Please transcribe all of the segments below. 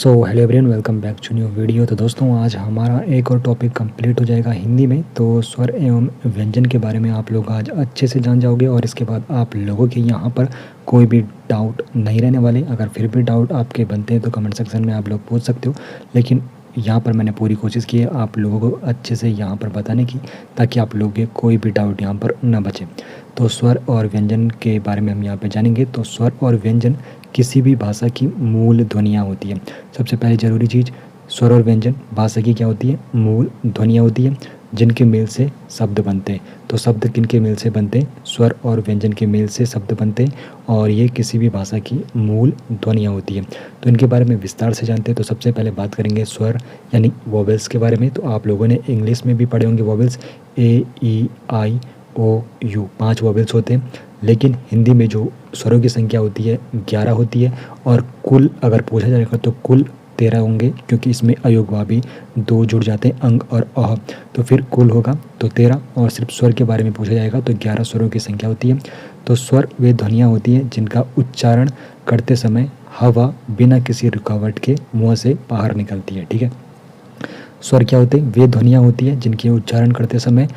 So hello everyone, welcome back to new video. तो दोस्तों, आज हमारा एक और टॉपिक कंप्लीट हो जाएगा हिंदी में। तो स्वर एवं व्यंजन के बारे में आप लोग आज अच्छे से जान जाओगे और इसके बाद आप लोगों के यहाँ पर कोई भी डाउट नहीं रहने वाले। अगर फिर भी डाउट आपके बनते हैं तो कमेंट सेक्शन में आप लोग पूछ सकते हो, लेकिन यहाँ पर मैंने पूरी कोशिश की है आप लोगों को अच्छे से यहाँ पर बताने की, ताकि आप लोगों के कोई भी डाउट यहाँ पर ना बचे। तो स्वर और व्यंजन के बारे में हम यहाँ पे जानेंगे। तो स्वर और व्यंजन किसी भी भाषा की मूल ध्वनियाँ होती है। सबसे पहले ज़रूरी चीज़, स्वर और व्यंजन भाषा की क्या होती है? मूल ध्वनियाँ होती है, जिनके मेल से शब्द बनते हैं। तो शब्द किनके मेल से बनते हैं? स्वर और व्यंजन के मेल से शब्द बनते हैं, और ये किसी भी भाषा की मूल ध्वनियाँ होती है। तो इनके बारे में विस्तार से जानते हैं। तो सबसे पहले बात करेंगे स्वर यानी वोवेल्स के बारे में। तो आप लोगों ने इंग्लिश में भी पढ़े होंगे vowels, A E I O U, 5 vowels होते हैं। लेकिन हिंदी में जो स्वरों की संख्या होती है 11 होती है, और कुल अगर पूछा जाएगा तो कुल 13 होंगे, क्योंकि इसमें अयोगभावी 2 जुड़ जाते हैं, अंग और अह, तो फिर कुल होगा तो 13। और सिर्फ स्वर के बारे में पूछा जाएगा तो 11 स्वरों की संख्या होती है। तो स्वर वे ध्वनियाँ होती हैं जिनका उच्चारण करते समय हवा बिना किसी रुकावट के मुँह से बाहर निकलती है। ठीक है, स्वर क्या होते हैं? वे ध्वनियाँ होती है जिनके उच्चारण करते समय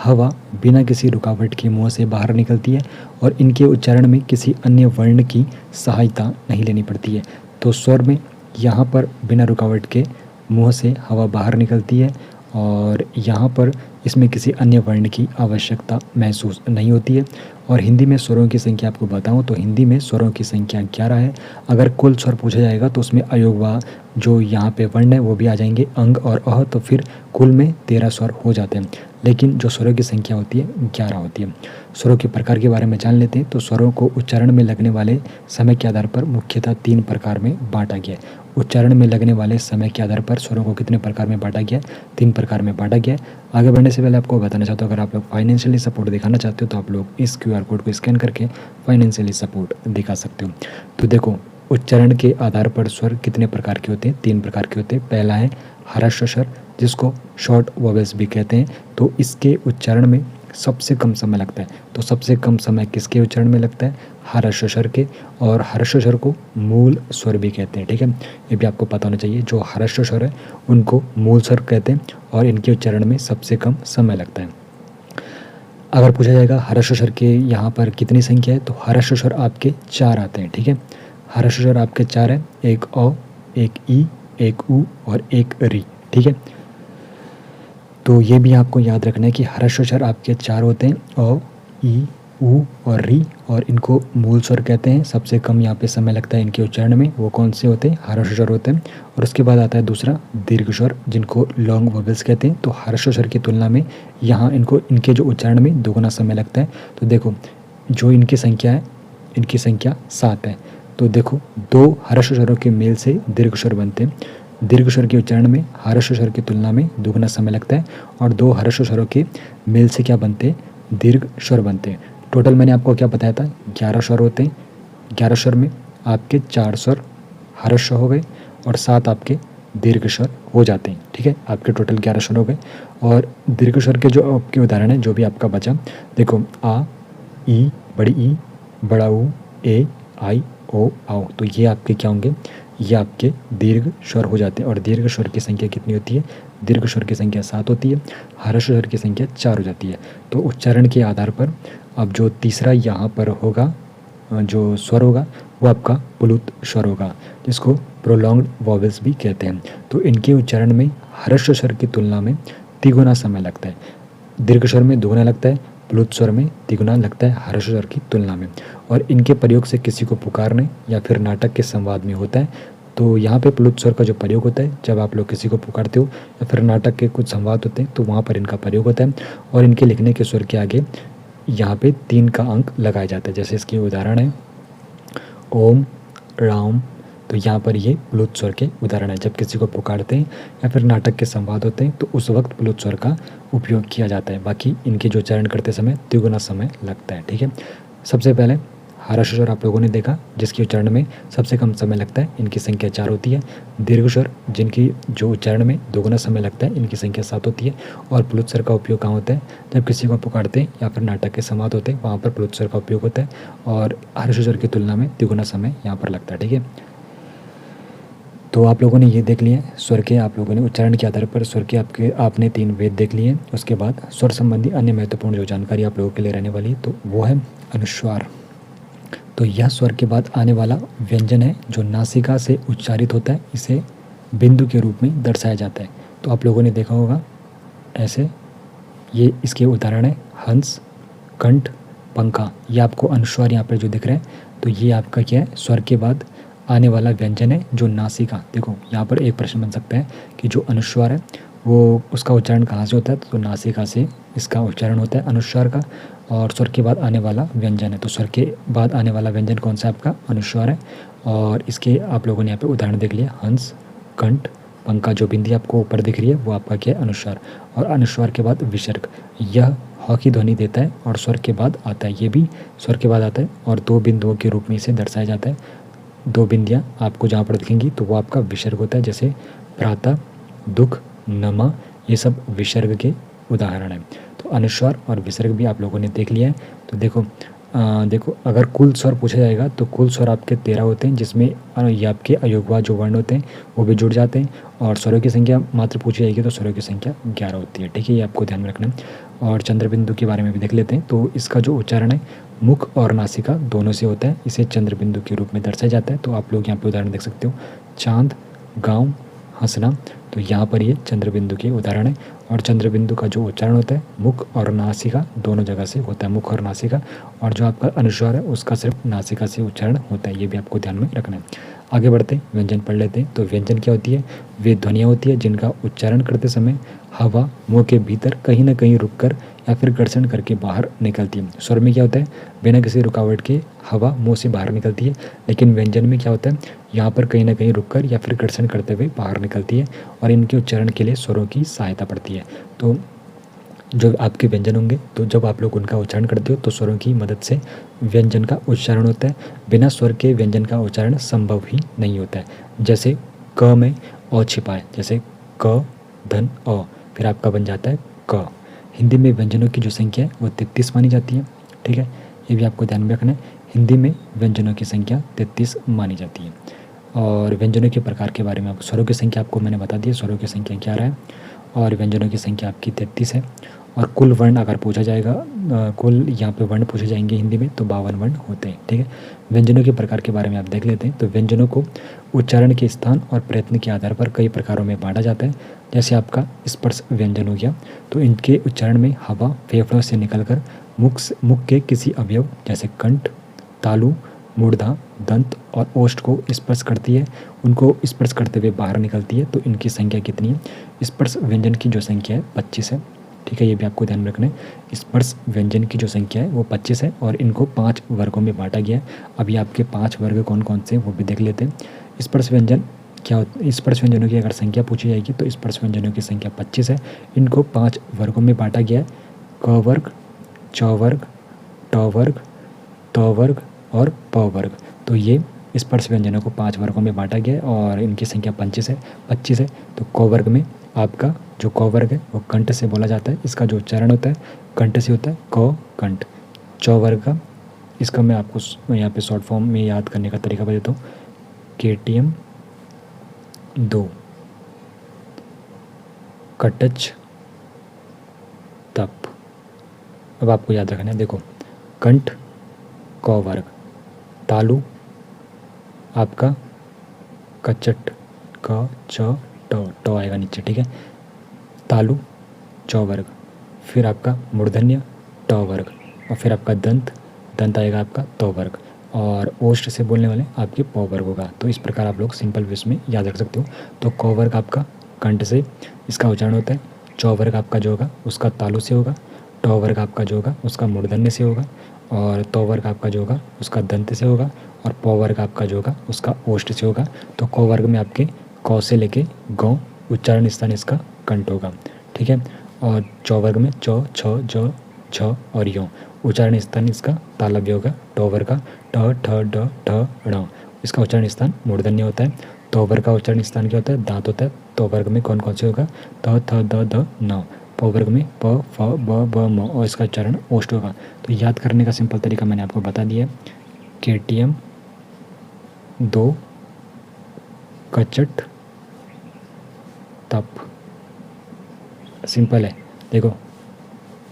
हवा बिना किसी रुकावट के मुंह से बाहर निकलती है, और इनके उच्चारण में किसी अन्य वर्ण की सहायता नहीं लेनी पड़ती है। तो स्वर में यहाँ पर बिना रुकावट के मुंह से हवा बाहर निकलती है, और यहाँ पर इसमें किसी अन्य वर्ण की आवश्यकता महसूस नहीं होती है। और हिंदी में स्वरों की संख्या आपको बताऊं तो हिंदी में स्वरों की संख्या 11 है। अगर कुल स्वर पूछा जाएगा तो उसमें अयोगवा जो यहाँ पे वर्ण है वो भी आ जाएंगे, अंग और अह, तो फिर कुल में 13 स्वर हो जाते हैं। लेकिन जो स्वरों की संख्या होती है 11 होती है। स्वरों के प्रकार के बारे में जान लेते हैं। तो स्वरों को उच्चारण में लगने वाले समय के आधार पर मुख्यतः 3 प्रकार में बांटा गया है। उच्चारण में लगने वाले समय के आधार पर स्वरों को कितने प्रकार में बांटा गया है? 3 प्रकार में बांटा गया है। आगे बढ़ने से पहले आपको बताना चाहता हूँ, अगर आप लोग फाइनेंशियली सपोर्ट दिखाना चाहते हो तो आप लोग इस QR कोड को स्कैन करके फाइनेंशियली सपोर्ट दिखा सकते हो। तो देखो, उच्चारण के आधार पर स्वर कितने प्रकार के होते हैं? 3 प्रकार के होते हैं। पहला है ह्रस्व स्वर, जिसको शॉर्ट वोवेल्स भी कहते हैं। तो इसके उच्चारण में सबसे कम समय लगता है। तो सबसे कम समय किसके उच्चारण में लगता है? ह्रस्व स्वर के। और ह्रस्व स्वर को मूल स्वर भी कहते हैं। ठीक है, ये भी आपको पता होना चाहिए। जो ह्रस्व स्वर है उनको मूल स्वर कहते हैं, और इनके उच्चारण में सबसे कम समय लगता है। अगर पूछा जाएगा ह्रस्व स्वर के यहाँ पर कितनी संख्या है, तो ह्रस्व स्वर आपके 4 आते हैं। ठीक है, ह्रस्व स्वर आपके 4 है, एक अ, एक ई, एक उ और एक री। ठीक है, तो ये भी आपको याद रखना है कि ह्रस्व स्वर आपके 4 होते हैं, अ, ई, उ और री, और इनको मूल स्वर कहते हैं। सबसे कम यहाँ पे समय लगता है इनके उच्चारण में। वो कौन से होते हैं? ह्रस्व स्वर होते हैं। और उसके बाद आता है दूसरा दीर्घ स्वर, जिनको लॉन्ग वोवेल्स कहते हैं। तो ह्रस्व स्वर की तुलना में यहाँ इनके जो उच्चारण में दोगुना समय लगता है। तो देखो, जो इनकी संख्या है, इनकी संख्या 7 है। तो देखो, 2 ह्रस्व स्वरों के मेल से दीर्घ स्वर बनते हैं। दीर्घ स्वर के उच्चारण में ह्रस्व स्वर की तुलना में दोगुना समय लगता है, और 2 ह्रस्व स्वरों के मेल से क्या बनते हैं? दीर्घ स्वर बनते हैं। टोटल मैंने आपको क्या बताया था? 11 स्वर होते हैं। 11 स्वर में आपके 4 स्वर ह्रस्व हो गए और 7 आपके दीर्घ स्वर हो जाते हैं। ठीक है, आपके टोटल 11 स्वर हो गए। और दीर्घ स्वर के जो आपके उदाहरण है, जो भी आपका बचा, देखो, आ, ई, बड़ी ई, बड़ा ऊ, ए, आई, ओ, आओ, तो ये आपके क्या होंगे? ये आपके दीर्घ स्वर हो जाते हैं। और दीर्घ स्वर की संख्या कितनी होती है? दीर्घ स्वर की संख्या 7 होती है, ह्रस्व स्वर की संख्या 4 हो जाती है। तो उच्चारण के आधार पर अब जो तीसरा यहाँ पर होगा, जो स्वर होगा, वो आपका प्लुत स्वर होगा, जिसको प्रोलॉन्ग्ड वोवेल्स भी कहते हैं। तो इनके उच्चारण में ह्रस्व स्वर की तुलना में तिगुना समय लगता है। दीर्घ स्वर में दोगुना लगता है, प्लुत स्वर में तिगुना लगता है ह्रस्व स्वर की तुलना में। और इनके प्रयोग से किसी को पुकारने या फिर नाटक के संवाद में होता है। तो यहाँ पे प्लुत स्वर का जो प्रयोग होता है, जब आप लोग किसी को पुकारते हो या फिर नाटक के कुछ संवाद होते हैं, तो वहाँ पर इनका प्रयोग होता है। और इनके लिखने के स्वर के आगे यहाँ पे 3 का अंक लगाया जाता है। जैसे इसके उदाहरण है ओम, राम। तो यहाँ पर ये प्लुत स्वर के उदाहरण है। जब किसी को पुकारते हैं या फिर नाटक के संवाद होते हैं, तो उस वक्त प्लुत स्वर का उपयोग किया जाता है। बाकी इनके जो उच्चारण करते समय तिगुना समय लगता है। ठीक है, सबसे पहले ह्रस्व स्वर आप लोगों ने देखा, जिसके उच्चारण में सबसे कम समय लगता है, इनकी संख्या 4 होती है। दीर्घ स्वर, जिनकी जो उच्चारण में दोगुना समय लगता है, इनकी संख्या 7 होती है। और प्लुत स्वर का उपयोग कहाँ होता है? जब किसी को पुकारते हैं या फिर नाटक के संवाद होते हैं, वहाँ पर प्लुत स्वर का उपयोग होता है, और ह्रस्व स्वर की तुलना में तिगुना समय यहाँ पर लगता है। ठीक है, तो आप लोगों ने ये देख लिया स्वर के, आप लोगों ने उच्चारण के आधार पर स्वर के आपने 3 वेद देख लिए हैं। उसके बाद स्वर संबंधी अन्य महत्वपूर्ण जो जानकारी आप लोगों के लिए रहने वाली है तो वो है अनुस्वार। तो यह स्वर के बाद आने वाला व्यंजन है जो नासिका से उच्चारित होता है, इसे बिंदु के रूप में दर्शाया जाता है। तो आप लोगों ने देखा होगा ऐसे, ये इसके उदाहरण है हंस, कंठ, पंखा। ये आपको अनुस्वार यहाँ पर जो दिख रहे हैं तो ये आपका क्या है, स्वर के बाद आने वाला व्यंजन है जो नासिका। देखो यहाँ पर एक प्रश्न बन सकता है कि जो अनुस्वार है वो उसका उच्चारण कहाँ से होता है, तो नासिका से इसका उच्चारण होता है अनुस्वार का। और स्वर के बाद आने वाला व्यंजन है, तो स्वर के बाद आने वाला व्यंजन कौन सा आपका, अनुस्वार है। और इसके आप लोगों ने यहाँ पे उदाहरण देख लिया, हंस, कंठ, पंखा। जो बिंदी आपको ऊपर दिख रही है वो आपका क्या है, अनुस्वार। और अनुस्वार के बाद विसर्ग, यह ह की ध्वनि देता है और स्वर के बाद आता है, ये भी स्वर के बाद आता है और 2 बिंदुओं के रूप में इसे दर्शाया जाता है। 2 बिंदियाँ आपको जहाँ पर दिखेंगी तो वो आपका विसर्ग होता है, जैसे प्रातः, दुख, नमा, ये सब विसर्ग के उदाहरण हैं। तो अनुस्वार और विसर्ग भी आप लोगों ने देख लिया है। तो देखो अगर कुल स्वर पूछा जाएगा तो कुल स्वर आपके 13 होते हैं, जिसमें ये आपके अयोगवा जो वर्ण होते हैं वो भी जुड़ जाते हैं। और स्वरों की संख्या मात्र पूछी जाएगी तो स्वरों की संख्या 11 होती है। ठीक है, ये आपको ध्यान में रखना है। और चंद्रबिंदु के बारे में भी देख लेते हैं। तो इसका जो उच्चारण है मुख और नासिका दोनों से होता है, इसे चंद्रबिंदु के रूप में दर्शाया जाता है। तो आप लोग यहाँ पे उदाहरण देख सकते हो, चांद, गाँव, हंसना। तो यहाँ पर ये चंद्रबिंदु के उदाहरण है। और चंद्रबिंदु का जो उच्चारण होता है मुख और नासिका दोनों जगह से होता है, मुख और नासिका। और जो आपका अनुस्वार है उसका सिर्फ नासिका से उच्चारण होता है, ये भी आपको ध्यान में रखना है। आगे बढ़ते हैं, व्यंजन पढ़ लेते हैं। तो व्यंजन क्या होती है, वे ध्वनियाँ होती है जिनका उच्चारण करते समय हवा मुँह के भीतर कहीं ना कहीं रुककर या फिर घर्षण करके बाहर निकलती है। स्वर में क्या होता है, बिना किसी रुकावट के हवा मुंह से बाहर निकलती है, लेकिन व्यंजन में क्या होता है, यहाँ पर कहीं ना कहीं रुककर या फिर घर्षण करते हुए बाहर निकलती है और इनके उच्चारण के लिए स्वरों की सहायता पड़ती है। तो जो आपके व्यंजन होंगे तो जब आप लोग उनका उच्चारण करते हो तो स्वरों की मदद से व्यंजन का उच्चारण होता है। बिना स्वर के व्यंजन का उच्चारण संभव ही नहीं होता है। जैसे क में अ छिपा है, जैसे क धन अ, फिर आपका बन जाता है क। हिंदी में व्यंजनों की जो संख्या है वो 33 मानी जाती है। ठीक है, ये भी आपको ध्यान में रखना है, हिंदी में व्यंजनों की संख्या 33 मानी जाती है। और व्यंजनों के प्रकार के बारे में आपको, स्वरों की संख्या आपको मैंने बता दी है, स्वरों की संख्या 11 है और व्यंजनों की संख्या आपकी 33 है। और कुल वर्ण अगर पूछा जाएगा, कुल यहाँ पे वर्ण पूछे जाएंगे हिंदी में तो 52 वर्ण होते हैं। ठीक है, व्यंजनों के प्रकार के बारे में आप देख लेते हैं। तो व्यंजनों को उच्चारण के स्थान और प्रयत्न के आधार पर कई प्रकारों में बांटा जाता है। जैसे आपका स्पर्श व्यंजन हो गया, तो इनके उच्चारण में हवा फेफड़ों से निकलकर मुख के किसी अवयव जैसे कंठ, तालु, मूर्धा, दंत और ओष्ठ को स्पर्श करती है, उनको स्पर्श करते हुए बाहर निकलती है। तो इनकी संख्या कितनी है, स्पर्श व्यंजन की जो संख्या है 25 है। ठीक है, ये भी आपको ध्यान में रखना है, स्पर्श व्यंजन की जो संख्या है वो 25 है और इनको 5 वर्गों में बांटा गया है। अभी आपके 5 वर्ग कौन कौन से वो भी देख लेते हैं। स्पर्श व्यंजन क्या होता, स्पर्श व्यंजनों की अगर संख्या पूछी जाएगी तो स्पर्श व्यंजनों की संख्या 25 है। इनको 5 वर्गों में बांटा गया है, क वर्ग, च वर्ग, ट वर्ग, त वर्ग और प वर्ग। तो ये स्पर्श व्यंजनों को 5 वर्गों में बांटा गया है और इनकी संख्या 25 है। तो क वर्ग में आपका जो क वर्ग है वो कंठ से बोला जाता है, इसका जो उच्चारण होता है कंठ से होता है, क कंठ। च वर्ग का, इसका मैं आपको यहाँ पे शॉर्ट फॉर्म में याद करने का तरीका बता देता हूँ, KTM 2, कटच तप। अब आपको याद रखना है, देखो कंठ क वर्ग, तालु आपका कचट क च ट आएगा नीचे। ठीक है, तालु च वर्ग, फिर आपका मूर्धन्य ट वर्ग और फिर आपका दंत आएगा आपका त वर्ग और ओष्ठ से बोलने वाले आपके प वर्ग होगा। तो इस प्रकार आप लोग सिंपल वेस में याद रख सकते हो। तो क वर्ग आपका कंठ से इसका उच्चारण होता है, च वर्ग आपका जो होगा उसका तालु से होगा, ट वर्ग आपका जो होगा उसका मूर्धन्य से होगा और त वर्ग आपका जो होगा उसका दंत से होगा और प वर्ग आपका जो होगा उसका ओष्ठ से होगा। तो क वर्ग में आपके क से लेके ग उच्चारण स्थान इसका कंठ होगा। ठीक है, और च वर्ग में च, छ, ज, झ और य उच्चारण स्थान इसका तालव्य होगा। ट वर्ग का ट, ठ, ड, ठ, ण, इसका उच्चारण स्थान मूर्धन्य होता है। त वर्ग का उच्चारण स्थान क्या होता है, दांत होता है। त वर्ग में कौन कौन से होगा, त, थ, द, ध, न। प वर्ग में प, फ, ब, ब, म और इसका उच्चारण ओष्ठ होगा। तो याद करने का सिंपल तरीका मैंने आपको बता दिया है, KTM 2, कचट तप। सिंपल है। देखो,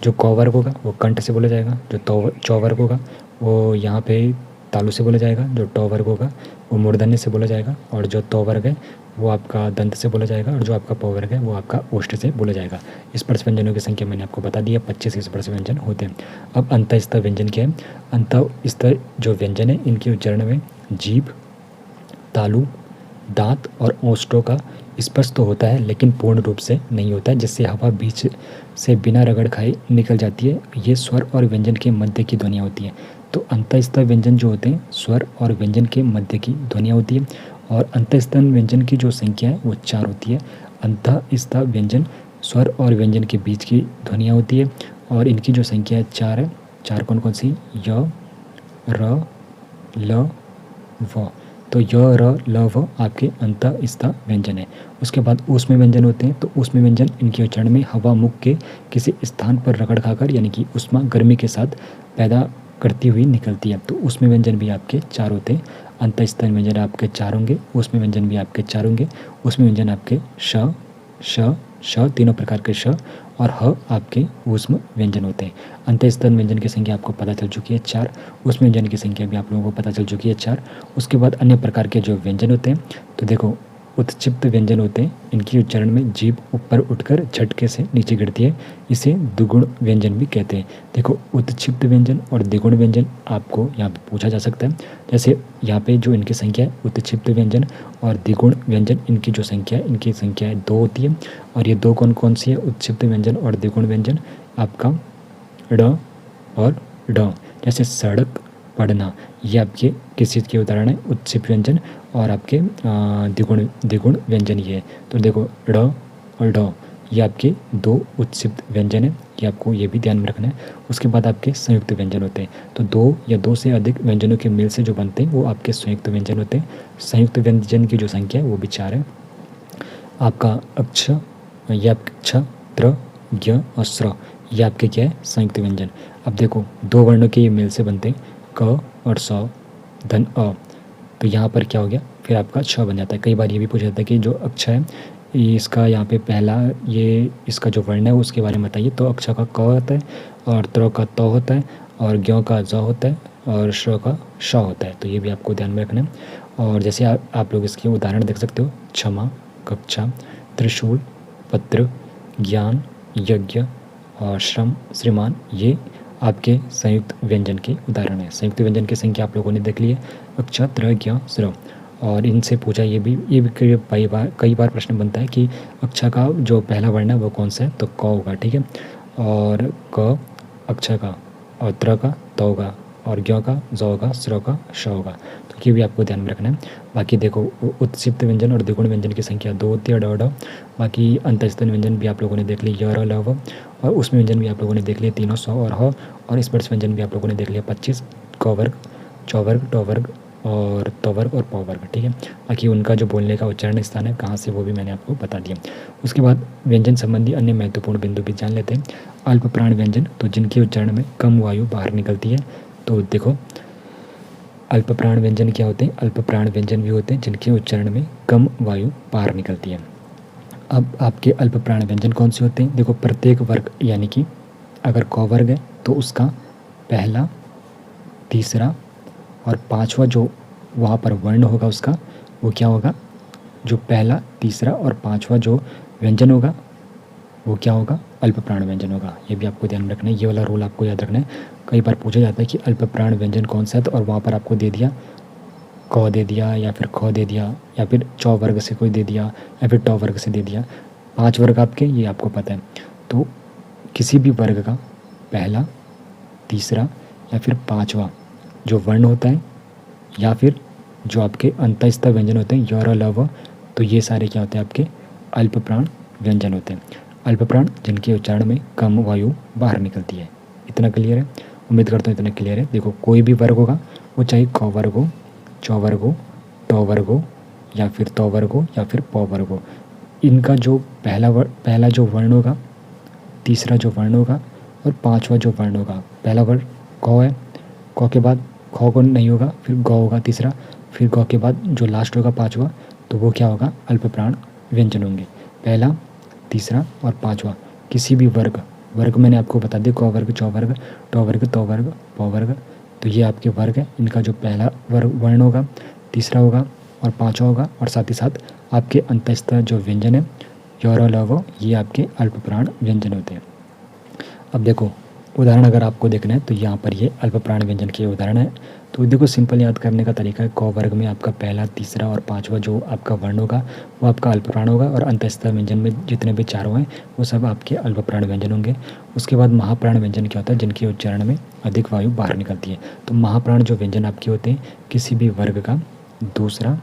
जो क वर्ग होगा वो कंठ से बोला जाएगा, जो चौ वर्ग होगा वो यहाँ पे तालु से बोला जाएगा, जो ट वर्ग होगा वो मूर्धन्य से बोला जाएगा, और जो तो वर्ग है वो आपका दंत से बोला जाएगा, और जो आपका प वर्ग है वो आपका ओष्ठ से बोला जाएगा। स्पर्श व्यंजनों की संख्या मैंने आपको बता दिया, 25 स्पर्श व्यंजन होते हैं। अब अंतःस्थ व्यंजन क्या है? अंतःस्थ जो व्यंजन है इनके उच्चारण में जीभ, तालु, दांत और ओष्ठों का स्पर्श तो होता है लेकिन पूर्ण रूप से नहीं होता है, जिससे हवा बीच से बिना रगड़ खाए निकल जाती है। ये स्वर और व्यंजन के मध्य की ध्वनियाँ होती हैं। तो अंतःस्थ व्यंजन जो होते हैं स्वर और व्यंजन के मध्य की ध्वनियाँ होती है, और अंतःस्थ व्यंजन की जो संख्या है वो 4 होती है। अंतःस्थ व्यंजन स्वर और व्यंजन के बीच की ध्वनियाँ होती है, और इनकी जो संख्या है 4 है। 4 कौन कौन सी? य, र, ल, व। तो य, र, ल, व आपके अंतःस्थ व्यंजन है। उसके बाद ऊष्म व्यंजन होते हैं। तो ऊष्म व्यंजन इनके उच्चारण में हवा मुख के किसी स्थान पर रगड़ खाकर, यानी कि ऊष्मा गर्मी के साथ पैदा करती हुई निकलती है। तो ऊष्म व्यंजन भी आपके 4 होते हैं। अंतःस्थ व्यंजन आपके 4 होंगे, ऊष्म व्यंजन भी आपके 4 होंगे। ऊष्म व्यंजन आपके श, श, श, तीनों प्रकार के श, और ह आपके ऊष्म व्यंजन होते हैं। अंतःस्थ व्यंजन की संख्या आपको पता चल चुकी है 4। ऊष्म व्यंजन की संख्या भी आप लोगों को पता चल चुकी है 4। उसके बाद अन्य प्रकार के जो व्यंजन होते हैं, तो देखो उत्क्षिप्त व्यंजन होते हैं। इनकी उच्चारण में जीभ ऊपर उठकर झटके से नीचे गिरती है, इसे द्विगुण व्यंजन भी कहते हैं। देखो, उत्क्षिप्त व्यंजन और द्विगुण व्यंजन आपको यहाँ पे पूछा जा सकता है। जैसे यहाँ पे जो इनकी संख्या है उत्क्षिप्त व्यंजन और द्विगुण व्यंजन, इनकी जो संख्या है इनकी संख्या है 2 होती है। और ये 2 कौन कौन सी है? उत्क्षिप्त व्यंजन और द्विगुण व्यंजन आपका ड और ड। जैसे सड़क, पढ़ना, ये आपके किस चीज़ के उदाहरण है? उत्क्षिप्त व्यंजन और आपके द्विगुण व्यंजन ये है। तो देखो ड और ड ये आपके 2 उत्क्षिप्त व्यंजन है, ये आपको ये भी ध्यान में रखना है। उसके बाद आपके संयुक्त व्यंजन होते हैं। तो 2 या 2 से अधिक व्यंजनों के मेल से जो बनते हैं वो आपके संयुक्त व्यंजन होते हैं। संयुक्त व्यंजन की जो संख्या है वो भी 4 है। आपका अक्ष, ये आपके क्ष, त्र, ज्ञ और स्र, ये आपके क्या है? संयुक्त व्यंजन। अब देखो 2 वर्णों के ये मेल से बनते हैं, क और स, धन अ। तो यहाँ पर क्या हो गया? फिर आपका छ बन जाता है। कई बार ये भी पूछा जाता है कि जो अक्ष है इसका यहाँ पे पहला ये इसका जो वर्ण है उसके बारे में बताइए। तो अक्ष का क होता है, और त्र का त होता है, और ज्ञ का ज होता है, और श्र का श होता है। तो ये भी आपको ध्यान में रखना है। और जैसे आप लोग इसके उदाहरण देख सकते हो, क्षमा, कक्षा, त्रिशूल, पत्र, ज्ञान, यज्ञ और श्रम, श्रीमान, ये आपके संयुक्त व्यंजन के उदाहरण हैं। संयुक्त व्यंजन की संख्या आप लोगों ने देख ली है, अक्ष, त्र, ज्ञ, श्र। और इनसे पूछा ये भी कई बार प्रश्न बनता है कि अक्ष का जो पहला वर्ण है वो कौन सा है? तो क होगा, ठीक है। और क अक्ष का, और त्र का त होगा, और ज्ञ का ज होगा, श्र का श होगा। तो ये भी आपको ध्यान में रखना है। बाकी देखो उत्क्षिप्त व्यंजन और द्विगुण व्यंजन की संख्या 2 होती है, ड ढ। बाकी अंतःस्थ व्यंजन भी आप लोगों ने देख ली, य, र, ल, व। और उसमें व्यंजन भी आप लोगों ने देख लिए तीनों, स और ह। और स्पर्श व्यंजन भी आप लोगों ने देख लिया 25, क वर्ग, च वर्ग, ट वर्ग और त वर्ग और प वर्ग, ठीक है। बाकी उनका जो बोलने का उच्चारण स्थान है कहाँ से वो भी मैंने आपको बता दिया। उसके बाद व्यंजन संबंधी अन्य महत्वपूर्ण बिंदु भी जान लेते हैं। अल्प प्राण व्यंजन, तो जिनके उच्चारण में कम वायु बाहर निकलती है। तो देखो अल्प प्राण व्यंजन क्या होते हैं? अल्प प्राण व्यंजन भी होते हैं जिनके उच्चारण में कम वायु बाहर निकलती है। अब आपके अल्प प्राण व्यंजन कौन से होते हैं? देखो प्रत्येक वर्ग, यानी कि अगर क वर्ग है तो उसका पहला, तीसरा और पांचवा जो वहाँ पर वर्ण होगा उसका वो क्या होगा? जो पहला, तीसरा और पांचवा जो व्यंजन होगा वो क्या होगा? अल्प प्राण व्यंजन होगा। ये भी आपको ध्यान में रखना है, ये वाला रूल आपको याद रखना है। कई बार पूछा जाता है कि अल्प प्राण व्यंजन कौन सा है, तो और वहाँ पर आपको दे दिया क दे दिया, या फिर ख दे दिया, या फिर च वर्ग से कोई दे दिया, या फिर ट वर्ग से दे दिया। 5 वर्ग आपके ये आपको पता है। तो किसी भी वर्ग का पहला, तीसरा या फिर पांचवा जो वर्ण होता है, या फिर जो आपके अंतःस्थ व्यंजन होते हैं य, र, ल, व, तो ये सारे क्या होते हैं? आपके अल्प प्राण व्यंजन होते हैं। अल्प प्राण जिनके उच्चारण में कम वायु बाहर निकलती है। इतना क्लियर है? उम्मीद करता हूँ इतना क्लियर है। देखो कोई भी वर्ग होगा, वो चाहे क वर्ग हो, च वर्ग हो, ट वर्ग हो, या फिर त वर्ग हो, या फिर प वर्ग हो, इनका जो पहला जो वर्ण होगा, तीसरा जो वर्ण होगा और पांचवा जो वर्ण होगा, पहला वर्ण क है, क के बाद ख को नहीं होगा, फिर ग होगा तीसरा, फिर ग के बाद जो लास्ट होगा पांचवा, तो तो वो क्या होगा, अल्पप्राण व्यंजन होंगे। पहला, तीसरा और पाँचवा किसी भी वर्ग, वर्ग मैंने आपको बता दिया, क वर्ग, च वर्ग, ट वर्ग, त वर्ग, प वर्ग, तो ये आपके वर्ग है। इनका जो पहला वर्ण होगा, तीसरा होगा और पाँचवा होगा, और साथ ही साथ आपके अंतस्थ जो व्यंजन है य और ल व, ये आपके अल्पप्राण व्यंजन होते हैं। अब देखो उदाहरण अगर आपको देखना है तो यहाँ पर ये अल्पप्राण व्यंजन के उदाहरण है। तो देखो सिंपल याद करने का तरीका है, क वर्ग में आपका पहला, तीसरा और पाँचवा जो आपका वर्ण होगा वो आपका अल्पप्राण होगा, और अंतस्थ व्यंजन में जितने भी चारों हैं वो सब आपके अल्पप्राण व्यंजन होंगे। उसके बाद महाप्राण व्यंजन क्या होता है, जिनके उच्चारण में अधिक वायु बाहर निकलती है। तो महाप्राण जो व्यंजन आपके होते हैं, किसी भी वर्ग का दूसरा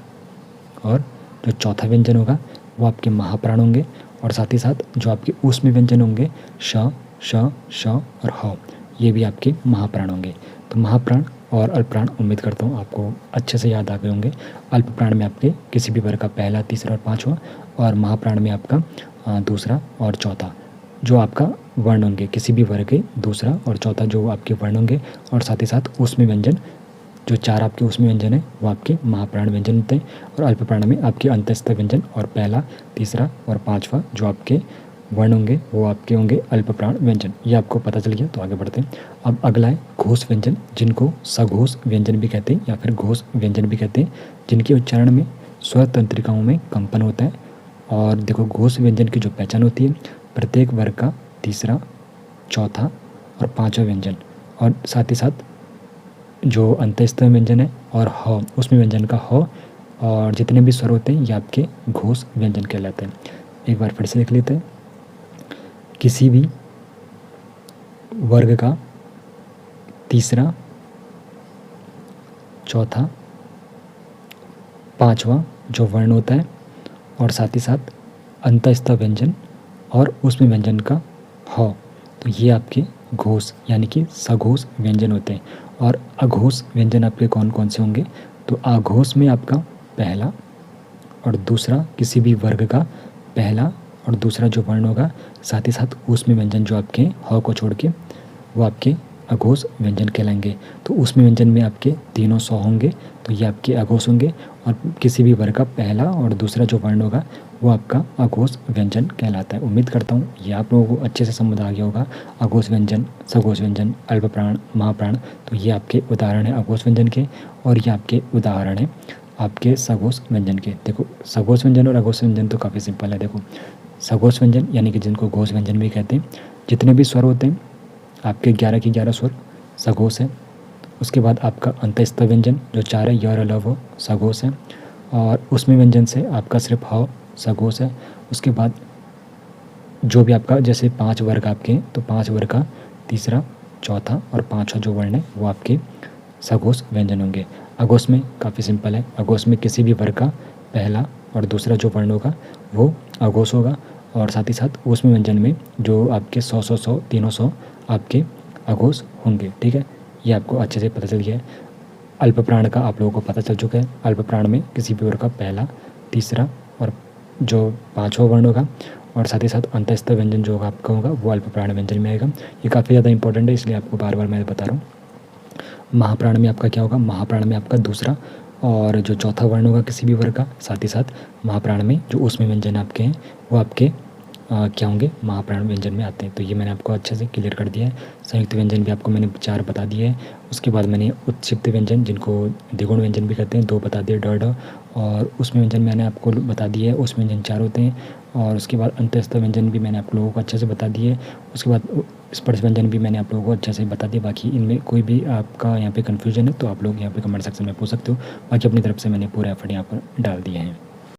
और जो चौथा व्यंजन होगा वो आपके महाप्राण होंगे, और साथ ही साथ जो आपके ऊष्म व्यंजन होंगे श, श, श और ह, ये भी आपके महाप्राण होंगे। तो महाप्राण और अल्पप्राण उम्मीद करता हूँ आपको अच्छे से याद आ गए होंगे। अल्पप्राण में आपके किसी भी वर्ग का पहला, तीसरा और पाँचवा, और महाप्राण में आपका दूसरा और चौथा जो आपका वर्ण होंगे, किसी भी वर्ग के दूसरा और चौथा जो आपके वर्ण होंगे, और साथ ही साथ ऊष्म व्यंजन जो चार आपके ऊष्म व्यंजन है वो आपके महाप्राण व्यंजन होते हैं, और अल्पप्राण में आपके अंतस्थ व्यंजन और पहला, तीसरा और पाँचवा जो आपके वर्ण होंगे वो आपके होंगे अल्पप्राण व्यंजन। ये आपको पता चल गया, तो आगे बढ़ते हैं। अब अगला है घोष व्यंजन, जिनको सघोष व्यंजन भी कहते हैं या फिर घोष व्यंजन भी कहते हैं, जिनके उच्चारण में स्वर तंत्रिकाओं में कंपन होता है। और देखो घोष व्यंजन की जो पहचान होती है, प्रत्येक वर्ग का तीसरा, चौथा और पाँचवा व्यंजन, और साथ ही साथ जो अंतस्थ व्यंजन है और ह, उसमें व्यंजन का ह, और जितने भी स्वर होते हैं ये आपके घोष व्यंजन कहलाते हैं। एक बार फिर से लिख लेते हैं, किसी भी वर्ग का तीसरा, चौथा, पाँचवा जो वर्ण होता है, और साथ ही साथ अंतस्थ व्यंजन और उसमें व्यंजन का ह, तो ये आपके घोष यानी कि सघोष व्यंजन होते हैं। और अघोष व्यंजन आपके कौन कौन से होंगे, तो अघोष में आपका पहला और दूसरा किसी भी वर्ग का पहला और दूसरा जो वर्ण होगा, साथ ही साथ उसमें व्यंजन जो आपके ह को छोड़ के वो आपके अघोष व्यंजन कहलाएंगे। तो उसमें व्यंजन में आपके तीनों सौ होंगे, तो ये आपके अघोष होंगे, और किसी भी वर्ग का पहला और दूसरा जो वर्ण होगा वो आपका अघोष व्यंजन कहलाता है। उम्मीद करता हूँ ये आप लोगों को अच्छे से समझ आ गया होगा। अघोष व्यंजन, सघोष व्यंजन, अल्पप्राण, महाप्राण, तो ये आपके उदाहरण है अघोष व्यंजन के, और ये आपके उदाहरण है आपके सघोष व्यंजन के। देखो सघोष व्यंजन और अघोष व्यंजन तो काफ़ी सिंपल है। देखो सघोष व्यंजन यानी कि जिनको घोष व्यंजन भी कहते हैं, जितने भी स्वर होते हैं आपके 11 के 11 स्वर सघोष है। उसके बाद आपका अंतस्थ व्यंजन जो चार है, य और ल वो सघोष है, और उसमें व्यंजन से आपका सिर्फ ह सघोष है। उसके बाद जो भी आपका जैसे 5 वर्ग आपके हैं, तो 5 वर्ग का तीसरा, चौथा और पाँचवा जो वर्ण है वो आपके सघोष व्यंजन होंगे। अघोष में काफ़ी सिंपल है, अघोष में किसी भी वर्ग का पहला और दूसरा जो वर्ण होगा वो अघोष होगा, और साथ ही साथ उसमें व्यंजन में जो आपके 100 तीनों 100 आपके अघोष होंगे। ठीक है, ये आपको अच्छे से पता चल गया है। अल्पप्राण का आप लोगों को पता चल चुका है। अल्पप्राण में किसी भी वर्ग का पहला, तीसरा और जो पाँचवा वर्ण होगा, और साथ ही साथ अंतस्थ व्यंजन जो आपका होगा वो अल्पप्राण व्यंजन में आएगा। ये काफ़ी ज़्यादा इंपॉर्टेंट है, इसलिए आपको बार बार मैं बता रहा हूँ। महाप्राण में आपका क्या होगा, महाप्राण में आपका दूसरा और जो चौथा वर्ण होगा किसी भी वर्ग का, साथ ही साथ महाप्राण में जो उसमें व्यंजन आपके हैं वो आपके क्या होंगे, महाप्राण व्यंजन में आते हैं। तो ये मैंने आपको अच्छे से क्लियर कर दिया है। संयुक्त व्यंजन भी आपको मैंने 4 बता दिए हैं। उसके बाद मैंने उत्क्षिप्त व्यंजन जिनको द्विगुण व्यंजन भी कहते हैं 2 बता दिए, ड ढ, और उसमें व्यंजन मैंने आपको बता दिए है, उसमें व्यंजन 4 होते हैं। और उसके बाद अंतस्थ व्यंजन भी मैंने आप लोगों को अच्छे से बता दिए। उसके बाद स्पर्श व्यंजन भी मैंने आप लोगों को अच्छे से बता दिया। बाकी इनमें कोई भी आपका यहाँ पे कन्फ्यूजन है तो आप लोग यहाँ पे कमेंट सेक्शन में पूछ सकते हो। बाकी अपनी तरफ से मैंने पूरा एफर्ट यहाँ पर डाल दिए हैं।